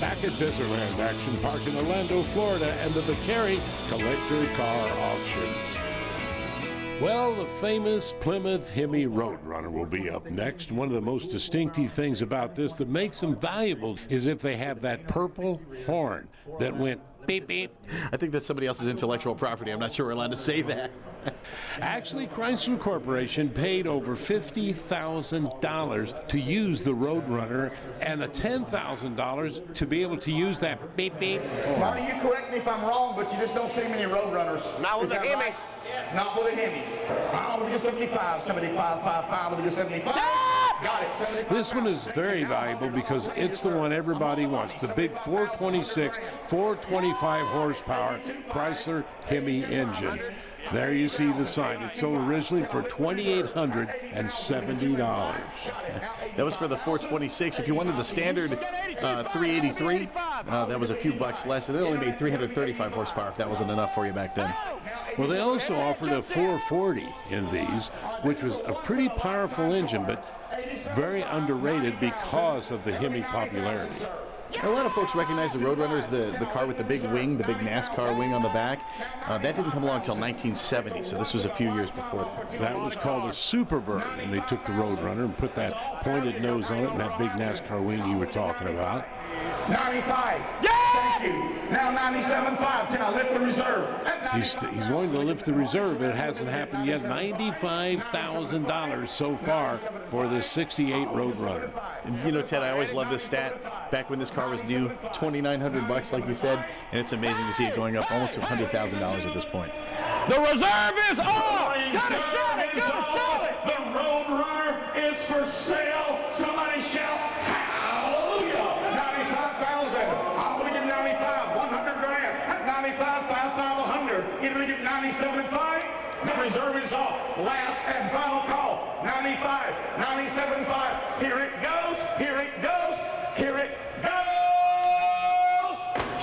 back at Dezerland Action Park in Orlando, Florida, and the Vicari Collector Car Auction. Well, the famous Plymouth Hemi Roadrunner will be up next. One of the most distinctive things about this that makes them valuable is if they have that purple horn that went beep, beep. I think that's somebody else's intellectual property. I'm not sure we're allowed to say that. Actually, Chrysler Corporation paid over $50,000 to use the Roadrunner and $10,000 to be able to use that beep, beep horn. Marty, you correct me if I'm wrong, but you just don't see many Roadrunners. Not with a Hemi. Right? Not with a Hemi. I want to get 75, 75, 55, I want to get 75. Got it, 75. This one is very valuable because it's the one everybody wants. The big 426, 425 horsepower Chrysler Hemi engine. There you see the sign. It sold originally for $2,870. That was for the 426. If you wanted the standard 383, that was a few bucks less, and it only made 335 horsepower if that wasn't enough for you back then. Well, they also offered a 440 in these, which was a pretty powerful engine, but very underrated because of the Hemi popularity. A lot of folks recognize the Roadrunner as the car with the big wing, the big NASCAR wing on the back. That didn't come along until 1970, so this was a few years before that. That was called a Superbird, and they took the Roadrunner and put that pointed nose on it and that big NASCAR wing you were talking about. 95. Yeah! Thank you. Now 97.5. Can I lift the reserve? He's wanting to lift the reserve, but it hasn't happened yet. $95,000 so far for this 68 Roadrunner. You know, Ted, I always loved this stat. Back when this car was new, $2,900, like you said, and it's amazing to see it going up almost to $100,000 at this point. The reserve is off! Gotta sell it! Gotta sell it! The Roadrunner is for sale. Somebody shout hallelujah! 95,000. I'm gonna get 95. 100 grand. 95, 55, 100. You're gonna get 97.5. The reserve is off. Last and final call. 95, 97.5. Here it goes. Here it goes. Here it goes.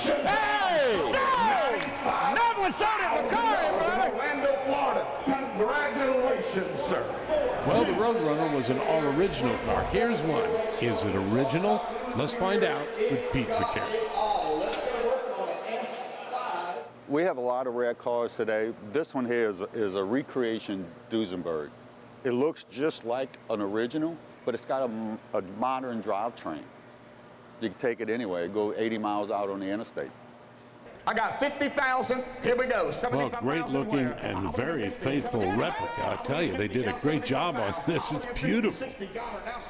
Hey! Sold! That was sold at Vicari, brother! Orlando, Florida. Congratulations, sir. Well, the Roadrunner was an all-original car. Here's one. Is it original? Let's find out with Pete Vicari. We have a lot of rare cars today. This one here is a recreation Duesenberg. It looks just like an original, but it's got a modern drivetrain. You can take it anywhere, go 80 miles out on the interstate. I got 50,000. Here we go. Well, great looking and very faithful replica. I tell you, they did a great job on this. It's beautiful.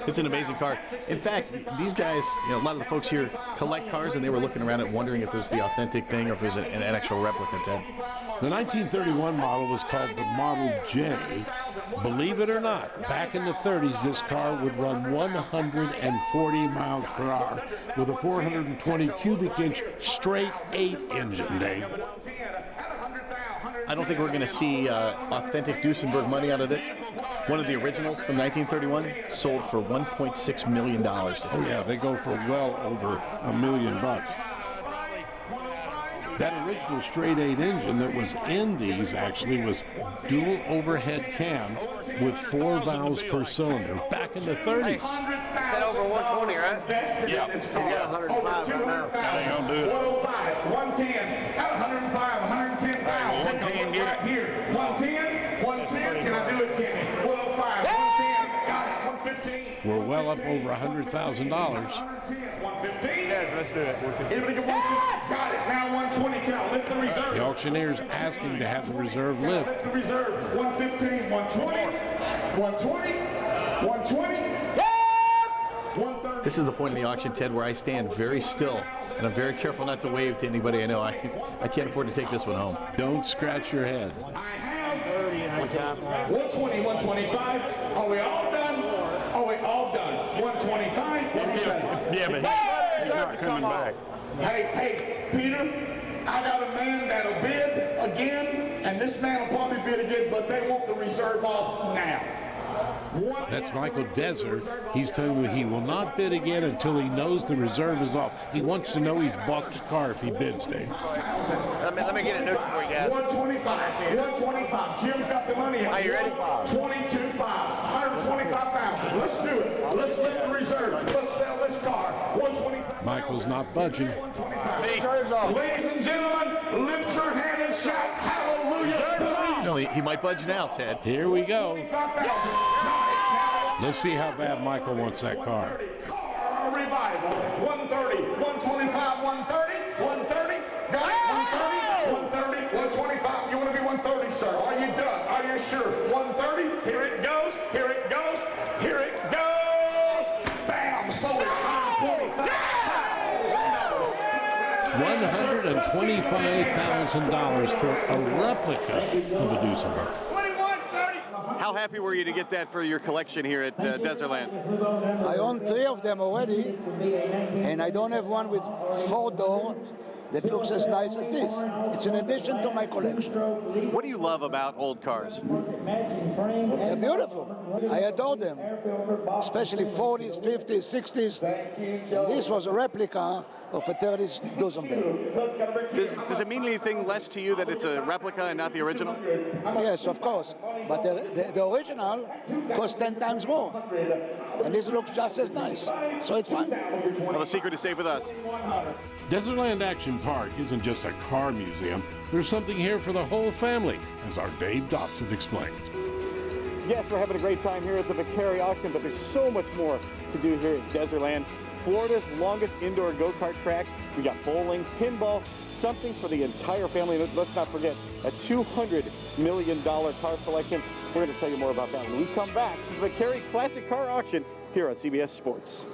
It's an amazing car. In fact, these guys, you know, a lot of the folks here collect cars, and they were looking around and wondering if it was the authentic thing or if it was an actual replica, Ted. The 1931 model was called the Model J. Believe it or not, back in the 30s, this car would run 140 miles per hour with a 420 cubic inch straight 8 engine, Dave. I don't think we're going to see authentic Duesenberg money out of this. One of the originals from 1931 sold for $1.6 million. Oh yeah, they go for well over $1 million. That original straight 8 engine that was in these actually was dual overhead cam with 4 valves per cylinder back in the 30s. Said over 120, right? Yeah. He's got 105 right now. They gonna do it. 105, 110, at 105, 110,000. 110, get it. Here, 110, 110. Can I do it, Timmy? 105, 110. Got it. 115. We're well up over $100,000. 115. Yeah, let's do it. Everybody get 150. Got it. Now 120. Can I lift the reserve? The auctioneer's asking to have the reserve lift. The reserve. 115, 120, 120, 120. This is the point in the auction, Ted, where I stand very still, and I'm very careful not to wave to anybody I know. I can't afford to take this one home. Don't scratch your head. I have 120, 125. Are we all done? Are we all done? 125. What do you say? Yeah, but he's not coming back. Hey, Peter, I got a man that'll bid again, and this man will probably bid again, but they want the reserve off now. That's Michael Dezer. He's telling me he will not bid again until he knows the reserve is off. He wants to know he's bought the car if he bids, Dave. Let me get it neutral for you guys. 125. 125. Jim's got the money. Are you ready? 22.5. 125,000. Let's do it. Let's lift the reserve. Let's sell this car. 125. Michael's not budging. Ladies and gentlemen, lift your hand and shout hallelujah. No, he might budge now, Ted. Here we go. Let's see how bad Michael wants that car. Car revival. 130, 125, 130, 130. Got it? 130, 130, 125. You want to be 130, sir? Are you done? Are you sure? 130. Here it goes. Here it goes. Here it goes. Bam! Sold it. $125,000 for a replica of a Duesenberg. How happy were you to get that for your collection here at Dezerland? I own 3 of them already, and I don't have one with 4 doors that looks as nice as this. It's an addition to my collection. What do you love about old cars? They're beautiful. I adore them, especially 40s, 50s, 60s. And this was a replica of a 30s Duesenberg. Does it mean anything less to you that it's a replica and not the original? Yes, of course. But the original costs 10 times more. And this looks just as nice. So it's fine. Well, the secret is safe with us. Dezerland Action Park isn't just a car museum. There's something here for the whole family, as our Dave Dobson explains. Yes, we're having a great time here at the Vicari auction, but there's so much more to do here at Dezerland. Florida's longest indoor go-kart track. We got bowling, pinball, something for the entire family. And let's not forget a $200 million car collection. We're going to tell you more about that when we come back to the Vicari Classic Car Auction here on CBS Sports.